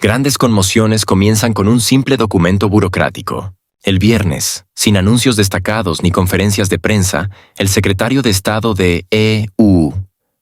Grandes conmociones comienzan con un simple documento burocrático. El viernes, sin anuncios destacados ni conferencias de prensa, el secretario de Estado de EU,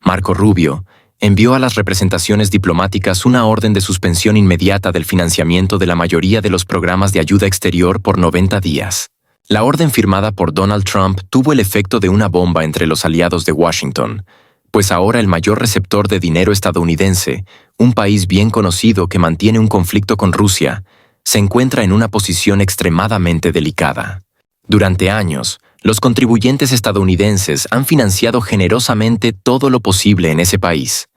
Marco Rubio, envió a las representaciones diplomáticas una orden de suspensión inmediata del financiamiento de la mayoría de los programas de ayuda exterior por 90 días. La orden firmada por Donald Trump tuvo el efecto de una bomba entre los aliados de Washington, pues ahora el mayor receptor de dinero estadounidense, un país bien conocido que mantiene un conflicto con Rusia, se encuentra en una posición extremadamente delicada. Durante años, los contribuyentes estadounidenses han financiado generosamente todo lo posible en ese país,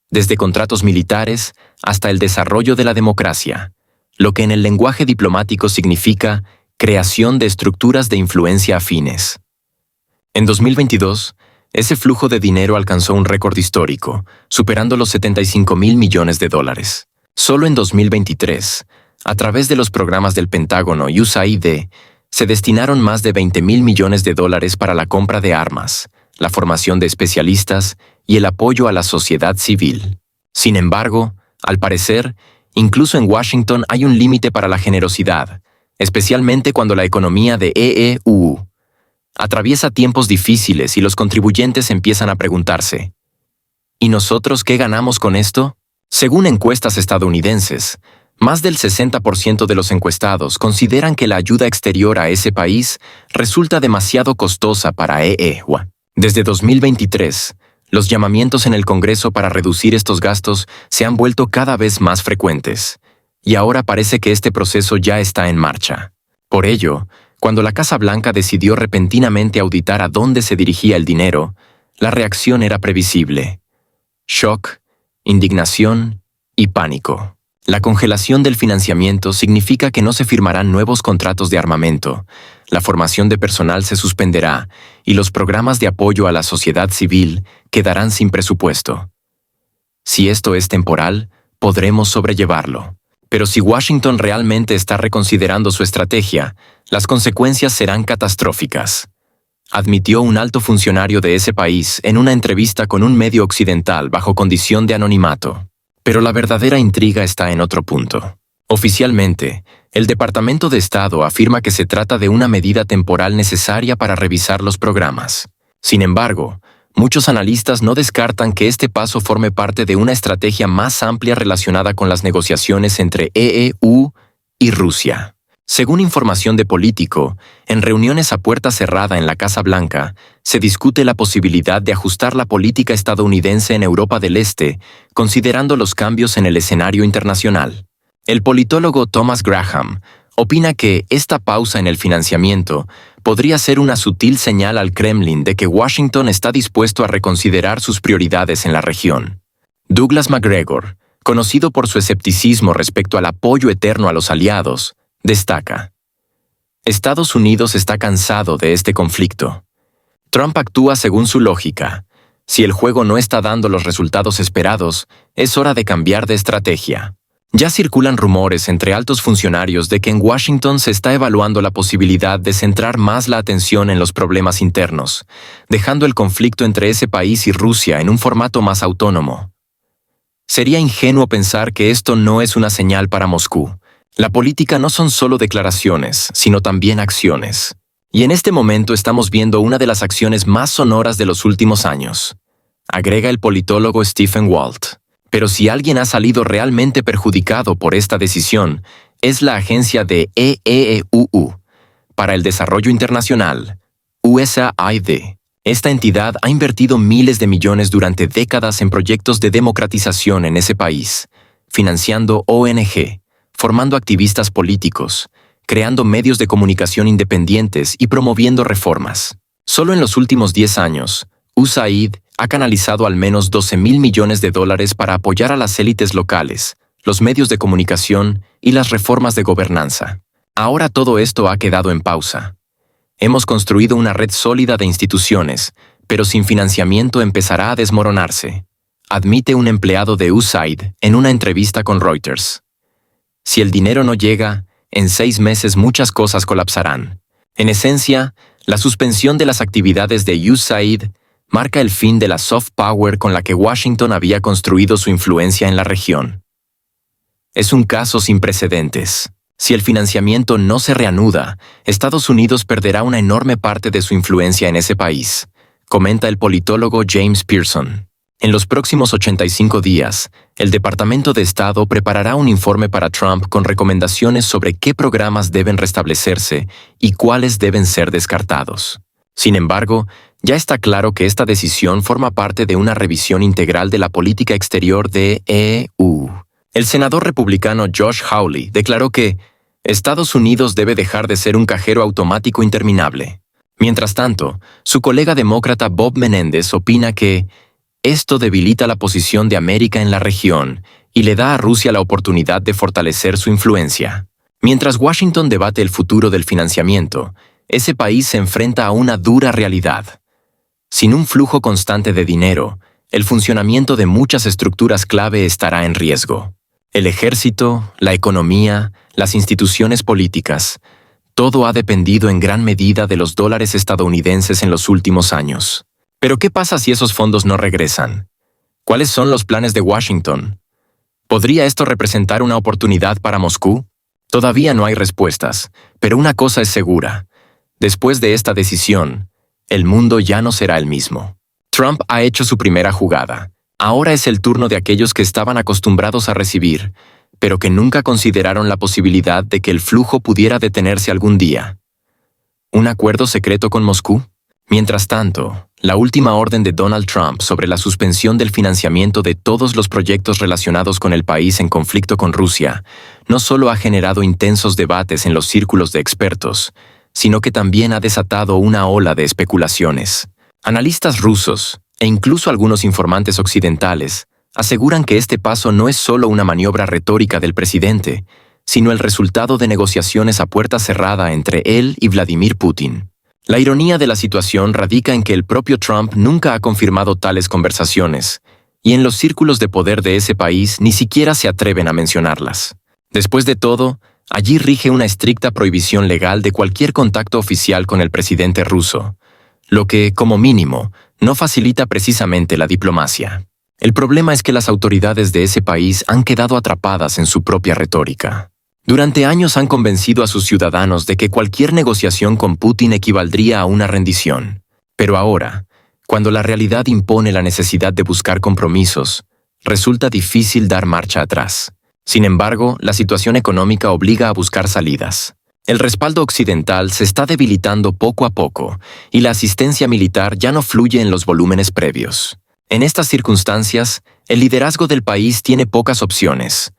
desde contratos militares hasta el desarrollo de la democracia, lo que en el lenguaje diplomático significa creación de estructuras de influencia afines. En 2022, ese flujo de dinero alcanzó un récord histórico, superando los $75,000 millones. Solo en 2023, a través de los programas del Pentágono y USAID, se destinaron más de $20,000 millones para la compra de armas, la formación de especialistas y el apoyo a la sociedad civil. Sin embargo, al parecer, incluso en Washington hay un límite para la generosidad, especialmente cuando la economía de EU atraviesa tiempos difíciles y los contribuyentes empiezan a preguntarse, ¿y nosotros qué ganamos con esto? Según encuestas estadounidenses, más del 60% de los encuestados consideran que la ayuda exterior a ese país resulta demasiado costosa para EU. Desde 2023, los llamamientos en el Congreso para reducir estos gastos se han vuelto cada vez más frecuentes, y ahora parece que este proceso ya está en marcha. Por ello, cuando la Casa Blanca decidió repentinamente auditar a dónde se dirigía el dinero, la reacción era previsible: shock, indignación y pánico. La congelación del financiamiento significa que no se firmarán nuevos contratos de armamento, la formación de personal se suspenderá y los programas de apoyo a la sociedad civil quedarán sin presupuesto. Si esto es temporal, podremos sobrellevarlo. Pero si Washington realmente está reconsiderando su estrategia, las consecuencias serán catastróficas, admitió un alto funcionario de ese país en una entrevista con un medio occidental bajo condición de anonimato. Pero la verdadera intriga está en otro punto. Oficialmente, el Departamento de Estado afirma que se trata de una medida temporal necesaria para revisar los programas. Sin embargo, muchos analistas no descartan que este paso forme parte de una estrategia más amplia relacionada con las negociaciones entre EU y Rusia. Según información de Político, en reuniones a puerta cerrada en la Casa Blanca, se discute la posibilidad de ajustar la política estadounidense en Europa del Este, considerando los cambios en el escenario internacional. El politólogo Thomas Graham opina que esta pausa en el financiamiento podría ser una sutil señal al Kremlin de que Washington está dispuesto a reconsiderar sus prioridades en la región. Douglas McGregor, conocido por su escepticismo respecto al apoyo eterno a los aliados, destaca: Estados Unidos está cansado de este conflicto. Trump actúa según su lógica. Si el juego no está dando los resultados esperados, es hora de cambiar de estrategia. Ya circulan rumores entre altos funcionarios de que en Washington se está evaluando la posibilidad de centrar más la atención en los problemas internos, dejando el conflicto entre ese país y Rusia en un formato más autónomo. Sería ingenuo pensar que esto no es una señal para Moscú. La política no son solo declaraciones, sino también acciones. Y en este momento estamos viendo una de las acciones más sonoras de los últimos años, agrega el politólogo Stephen Walt. Pero si alguien ha salido realmente perjudicado por esta decisión, es la agencia de EEUU para el Desarrollo Internacional, USAID. Esta entidad ha invertido miles de millones durante décadas en proyectos de democratización en ese país, financiando ONG, formando activistas políticos, creando medios de comunicación independientes y promoviendo reformas. Solo en los últimos 10 años, USAID ha canalizado al menos $12,000 millones para apoyar a las élites locales, los medios de comunicación y las reformas de gobernanza. Ahora todo esto ha quedado en pausa. Hemos construido una red sólida de instituciones, pero sin financiamiento empezará a desmoronarse, admite un empleado de USAID en una entrevista con Reuters. Si el dinero no llega, en 6 meses muchas cosas colapsarán. En esencia, la suspensión de las actividades de USAID marca el fin de la soft power con la que Washington había construido su influencia en la región. Es un caso sin precedentes. Si el financiamiento no se reanuda, Estados Unidos perderá una enorme parte de su influencia en ese país, comenta el politólogo James Pearson. En los próximos 85 días, el Departamento de Estado preparará un informe para Trump con recomendaciones sobre qué programas deben restablecerse y cuáles deben ser descartados. Sin embargo, ya está claro que esta decisión forma parte de una revisión integral de la política exterior de EU. El senador republicano Josh Hawley declaró que Estados Unidos debe dejar de ser un cajero automático interminable. Mientras tanto, su colega demócrata Bob Menéndez opina que esto debilita la posición de América en la región y le da a Rusia la oportunidad de fortalecer su influencia. Mientras Washington debate el futuro del financiamiento, ese país se enfrenta a una dura realidad. Sin un flujo constante de dinero, el funcionamiento de muchas estructuras clave estará en riesgo. El ejército, la economía, las instituciones políticas, todo ha dependido en gran medida de los dólares estadounidenses en los últimos años. Pero ¿qué pasa si esos fondos no regresan? ¿Cuáles son los planes de Washington? ¿Podría esto representar una oportunidad para Moscú? Todavía no hay respuestas, pero una cosa es segura. Después de esta decisión, el mundo ya no será el mismo. Trump ha hecho su primera jugada. Ahora es el turno de aquellos que estaban acostumbrados a recibir, pero que nunca consideraron la posibilidad de que el flujo pudiera detenerse algún día. ¿Un acuerdo secreto con Moscú? Mientras tanto, la última orden de Donald Trump sobre la suspensión del financiamiento de todos los proyectos relacionados con el país en conflicto con Rusia no solo ha generado intensos debates en los círculos de expertos, sino que también ha desatado una ola de especulaciones. Analistas rusos, e incluso algunos informantes occidentales, aseguran que este paso no es solo una maniobra retórica del presidente, sino el resultado de negociaciones a puerta cerrada entre él y Vladimir Putin. La ironía de la situación radica en que el propio Trump nunca ha confirmado tales conversaciones, y en los círculos de poder de ese país ni siquiera se atreven a mencionarlas. Después de todo, allí rige una estricta prohibición legal de cualquier contacto oficial con el presidente ruso, lo que, como mínimo, no facilita precisamente la diplomacia. El problema es que las autoridades de ese país han quedado atrapadas en su propia retórica. Durante años han convencido a sus ciudadanos de que cualquier negociación con Putin equivaldría a una rendición. Pero ahora, cuando la realidad impone la necesidad de buscar compromisos, resulta difícil dar marcha atrás. Sin embargo, la situación económica obliga a buscar salidas. El respaldo occidental se está debilitando poco a poco y la asistencia militar ya no fluye en los volúmenes previos. En estas circunstancias, el liderazgo del país tiene pocas opciones.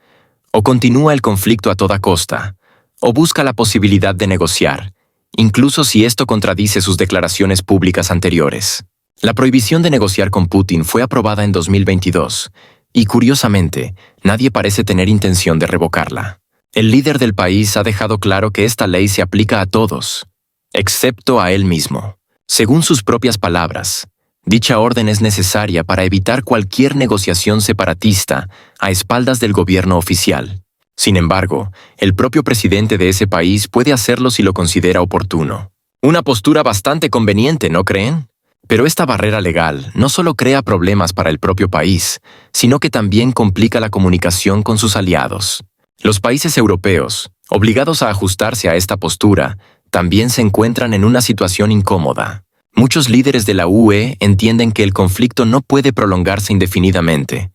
O continúa el conflicto a toda costa, o busca la posibilidad de negociar, incluso si esto contradice sus declaraciones públicas anteriores. La prohibición de negociar con Putin fue aprobada en 2022, y curiosamente, nadie parece tener intención de revocarla. El líder del país ha dejado claro que esta ley se aplica a todos, excepto a él mismo. Según sus propias palabras, dicha orden es necesaria para evitar cualquier negociación separatista a espaldas del gobierno oficial. Sin embargo, el propio presidente de ese país puede hacerlo si lo considera oportuno. Una postura bastante conveniente, ¿no creen? Pero esta barrera legal no solo crea problemas para el propio país, sino que también complica la comunicación con sus aliados. Los países europeos, obligados a ajustarse a esta postura, también se encuentran en una situación incómoda. Muchos líderes de la UE entienden que el conflicto no puede prolongarse indefinidamente,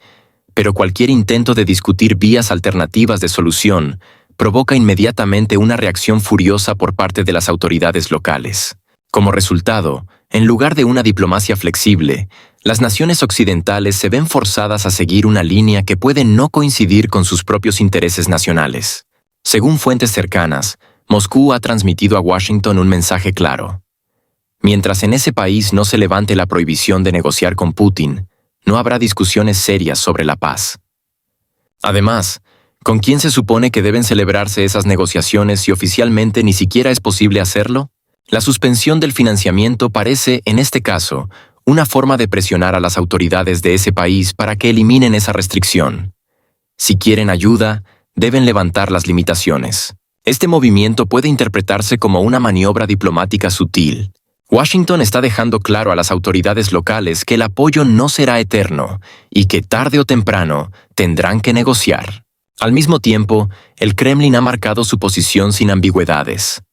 pero cualquier intento de discutir vías alternativas de solución provoca inmediatamente una reacción furiosa por parte de las autoridades locales. Como resultado, en lugar de una diplomacia flexible, las naciones occidentales se ven forzadas a seguir una línea que puede no coincidir con sus propios intereses nacionales. Según fuentes cercanas, Moscú ha transmitido a Washington un mensaje claro. Mientras en ese país no se levante la prohibición de negociar con Putin, no habrá discusiones serias sobre la paz. Además, ¿con quién se supone que deben celebrarse esas negociaciones si oficialmente ni siquiera es posible hacerlo? La suspensión del financiamiento parece, en este caso, una forma de presionar a las autoridades de ese país para que eliminen esa restricción. Si quieren ayuda, deben levantar las limitaciones. Este movimiento puede interpretarse como una maniobra diplomática sutil. Washington está dejando claro a las autoridades locales que el apoyo no será eterno y que tarde o temprano tendrán que negociar. Al mismo tiempo, el Kremlin ha marcado su posición sin ambigüedades.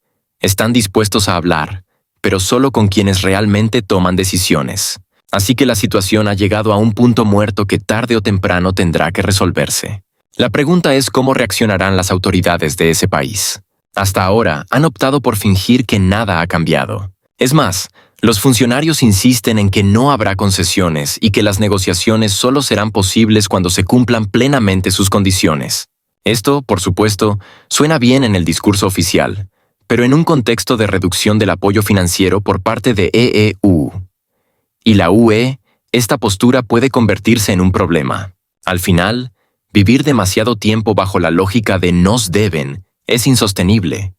Están dispuestos a hablar, pero solo con quienes realmente toman decisiones. Así que la situación ha llegado a un punto muerto que tarde o temprano tendrá que resolverse. La pregunta es cómo reaccionarán las autoridades de ese país. Hasta ahora, han optado por fingir que nada ha cambiado. Es más, los funcionarios insisten en que no habrá concesiones y que las negociaciones solo serán posibles cuando se cumplan plenamente sus condiciones. Esto, por supuesto, suena bien en el discurso oficial, pero en un contexto de reducción del apoyo financiero por parte de EU y la UE, esta postura puede convertirse en un problema. Al final, vivir demasiado tiempo bajo la lógica de nos deben es insostenible.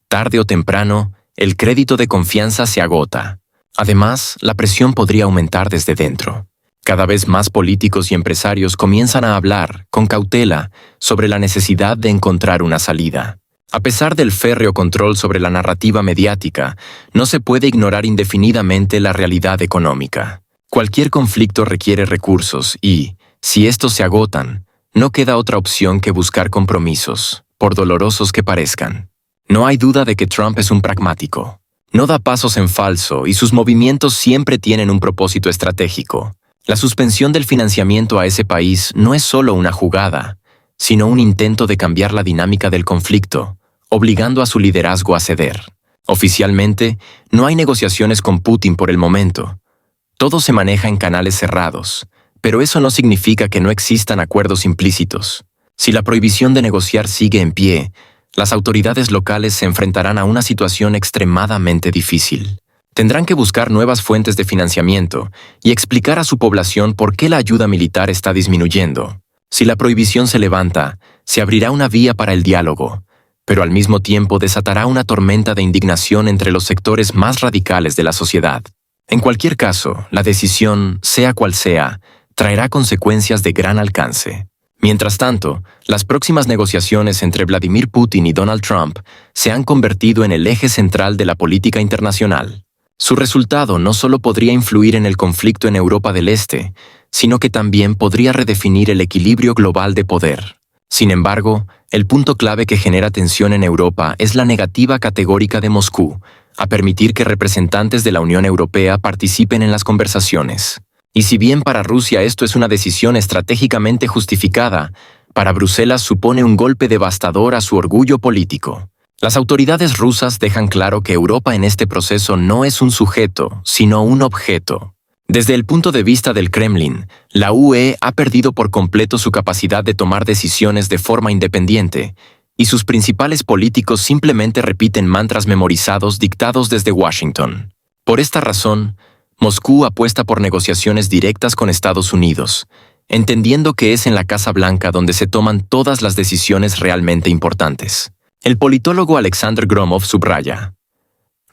Tarde o temprano, el crédito de confianza se agota. Además, la presión podría aumentar desde dentro. Cada vez más políticos y empresarios comienzan a hablar, con cautela, sobre la necesidad de encontrar una salida. A pesar del férreo control sobre la narrativa mediática, no se puede ignorar indefinidamente la realidad económica. Cualquier conflicto requiere recursos y, si estos se agotan, no queda otra opción que buscar compromisos, por dolorosos que parezcan. No hay duda de que Trump es un pragmático. No da pasos en falso y sus movimientos siempre tienen un propósito estratégico. La suspensión del financiamiento a ese país no es solo una jugada, sino un intento de cambiar la dinámica del conflicto, obligando a su liderazgo a ceder. Oficialmente, no hay negociaciones con Putin por el momento. Todo se maneja en canales cerrados, pero eso no significa que no existan acuerdos implícitos. Si la prohibición de negociar sigue en pie, las autoridades locales se enfrentarán a una situación extremadamente difícil. Tendrán que buscar nuevas fuentes de financiamiento y explicar a su población por qué la ayuda militar está disminuyendo. Si la prohibición se levanta, se abrirá una vía para el diálogo, pero al mismo tiempo desatará una tormenta de indignación entre los sectores más radicales de la sociedad. En cualquier caso, la decisión, sea cual sea, traerá consecuencias de gran alcance. Mientras tanto, las próximas negociaciones entre Vladimir Putin y Donald Trump se han convertido en el eje central de la política internacional. Su resultado no solo podría influir en el conflicto en Europa del Este, sino que también podría redefinir el equilibrio global de poder. Sin embargo, el punto clave que genera tensión en Europa es la negativa categórica de Moscú a permitir que representantes de la Unión Europea participen en las conversaciones. Y si bien para Rusia esto es una decisión estratégicamente justificada, para Bruselas supone un golpe devastador a su orgullo político. Las autoridades rusas dejan claro que Europa en este proceso no es un sujeto, sino un objeto. Desde el punto de vista del Kremlin, la UE ha perdido por completo su capacidad de tomar decisiones de forma independiente, y sus principales políticos simplemente repiten mantras memorizados dictados desde Washington. Por esta razón, Moscú apuesta por negociaciones directas con Estados Unidos, entendiendo que es en la Casa Blanca donde se toman todas las decisiones realmente importantes. El politólogo Alexander Gromov subraya: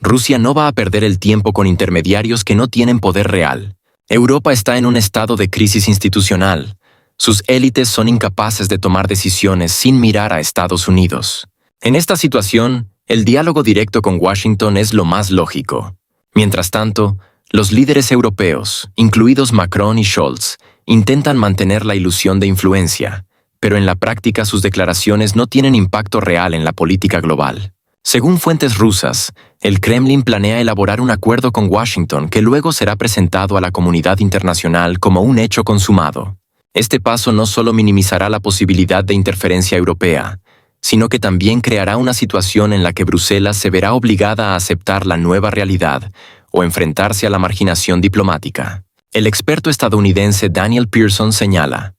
Rusia no va a perder el tiempo con intermediarios que no tienen poder real. Europa está en un estado de crisis institucional. Sus élites son incapaces de tomar decisiones sin mirar a Estados Unidos. En esta situación, el diálogo directo con Washington es lo más lógico. Mientras tanto, los líderes europeos, incluidos Macron y Scholz, intentan mantener la ilusión de influencia, pero en la práctica sus declaraciones no tienen impacto real en la política global. Según fuentes rusas, el Kremlin planea elaborar un acuerdo con Washington que luego será presentado a la comunidad internacional como un hecho consumado. Este paso no solo minimizará la posibilidad de interferencia europea, sino que también creará una situación en la que Bruselas se verá obligada a aceptar la nueva realidad o enfrentarse a la marginación diplomática. El experto estadounidense Daniel Pearson señala: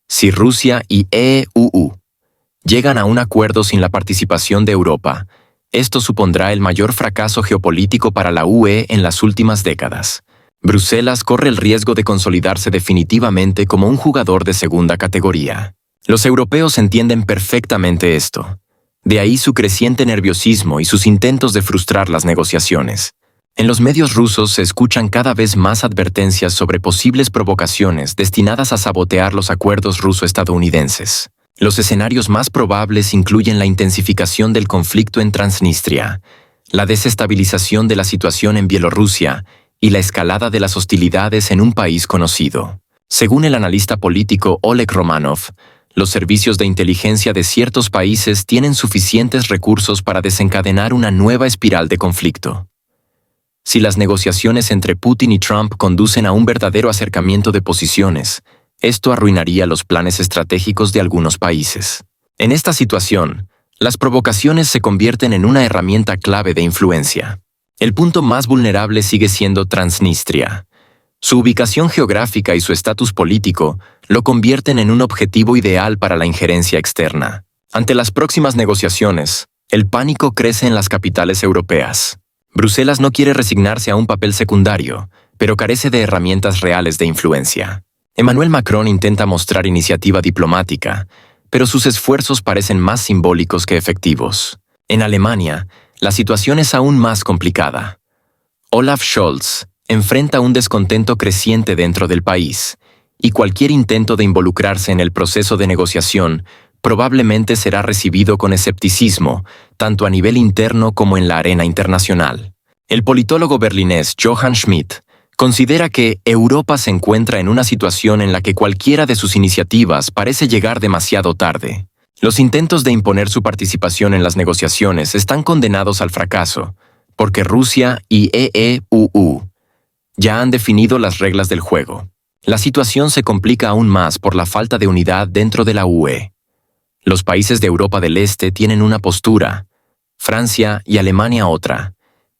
si Rusia y EU llegan a un acuerdo sin la participación de Europa, esto supondrá el mayor fracaso geopolítico para la UE en las últimas décadas. Bruselas corre el riesgo de consolidarse definitivamente como un jugador de segunda categoría. Los europeos entienden perfectamente esto. De ahí su creciente nerviosismo y sus intentos de frustrar las negociaciones. En los medios rusos se escuchan cada vez más advertencias sobre posibles provocaciones destinadas a sabotear los acuerdos ruso-estadounidenses. Los escenarios más probables incluyen la intensificación del conflicto en Transnistria, la desestabilización de la situación en Bielorrusia y la escalada de las hostilidades en un país conocido. Según el analista político Oleg Romanov, Los servicios de inteligencia de ciertos países tienen suficientes recursos para desencadenar una nueva espiral de conflicto. Si las negociaciones entre Putin y Trump conducen a un verdadero acercamiento de posiciones, esto arruinaría los planes estratégicos de algunos países. En esta situación, las provocaciones se convierten en una herramienta clave de influencia. El punto más vulnerable sigue siendo Transnistria. Su ubicación geográfica y su estatus político lo convierten en un objetivo ideal para la injerencia externa. Ante las próximas negociaciones, el pánico crece en las capitales europeas. Bruselas no quiere resignarse a un papel secundario, pero carece de herramientas reales de influencia. Emmanuel Macron intenta mostrar iniciativa diplomática, pero sus esfuerzos parecen más simbólicos que efectivos. En Alemania, la situación es aún más complicada. Olaf Scholz enfrenta un descontento creciente dentro del país, y cualquier intento de involucrarse en el proceso de negociación probablemente será recibido con escepticismo, tanto a nivel interno como en la arena internacional. El politólogo berlinés Johann Schmidt considera que Europa se encuentra en una situación en la que cualquiera de sus iniciativas parece llegar demasiado tarde. Los intentos de imponer su participación en las negociaciones están condenados al fracaso, porque Rusia y EEUU ya han definido las reglas del juego. La situación se complica aún más por la falta de unidad dentro de la UE. Los países de Europa del Este tienen una postura, Francia y Alemania otra,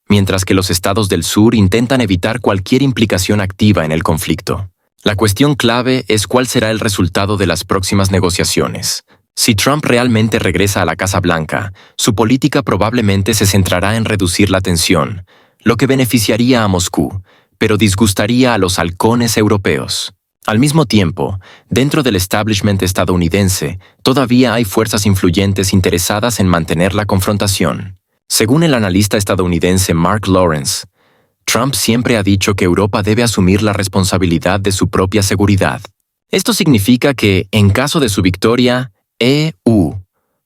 mientras que los estados del sur intentan evitar cualquier implicación activa en el conflicto. La cuestión clave es cuál será el resultado de las próximas negociaciones. Si Trump realmente regresa a la Casa Blanca, su política probablemente se centrará en reducir la tensión, lo que beneficiaría a Moscú, pero disgustaría a los halcones europeos. Al mismo tiempo, dentro del establishment estadounidense, todavía hay fuerzas influyentes interesadas en mantener la confrontación. Según el analista estadounidense Mark Lawrence, Trump siempre ha dicho que Europa debe asumir la responsabilidad de su propia seguridad. Esto significa que, en caso de su victoria, EU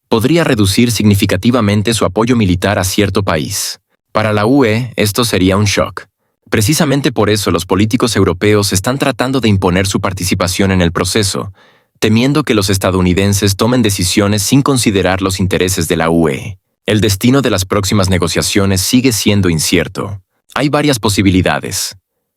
podría reducir significativamente su apoyo militar a cierto país. Para la UE, esto sería un shock. Precisamente por eso los políticos europeos están tratando de imponer su participación en el proceso, temiendo que los estadounidenses tomen decisiones sin considerar los intereses de la UE. El destino de las próximas negociaciones sigue siendo incierto. Hay varias posibilidades.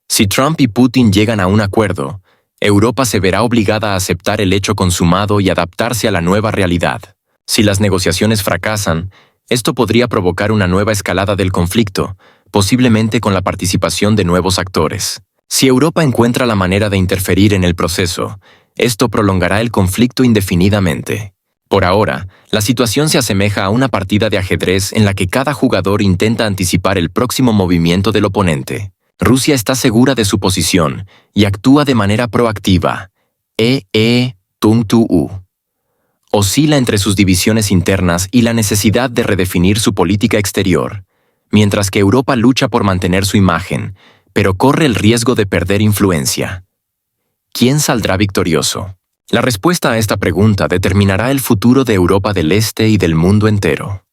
Si Trump y Putin llegan a un acuerdo, Europa se verá obligada a aceptar el hecho consumado y adaptarse a la nueva realidad. Si las negociaciones fracasan, esto podría provocar una nueva escalada del conflicto, posiblemente con la participación de nuevos actores. Si Europa encuentra la manera de interferir en el proceso, esto prolongará el conflicto indefinidamente. Por ahora, la situación se asemeja a una partida de ajedrez en la que cada jugador intenta anticipar el próximo movimiento del oponente. Rusia está segura de su posición y actúa de manera proactiva. Oscila entre sus divisiones internas y la necesidad de redefinir su política exterior, mientras que Europa lucha por mantener su imagen, pero corre el riesgo de perder influencia. ¿Quién saldrá victorioso? La respuesta a esta pregunta determinará el futuro de Europa del Este y del mundo entero.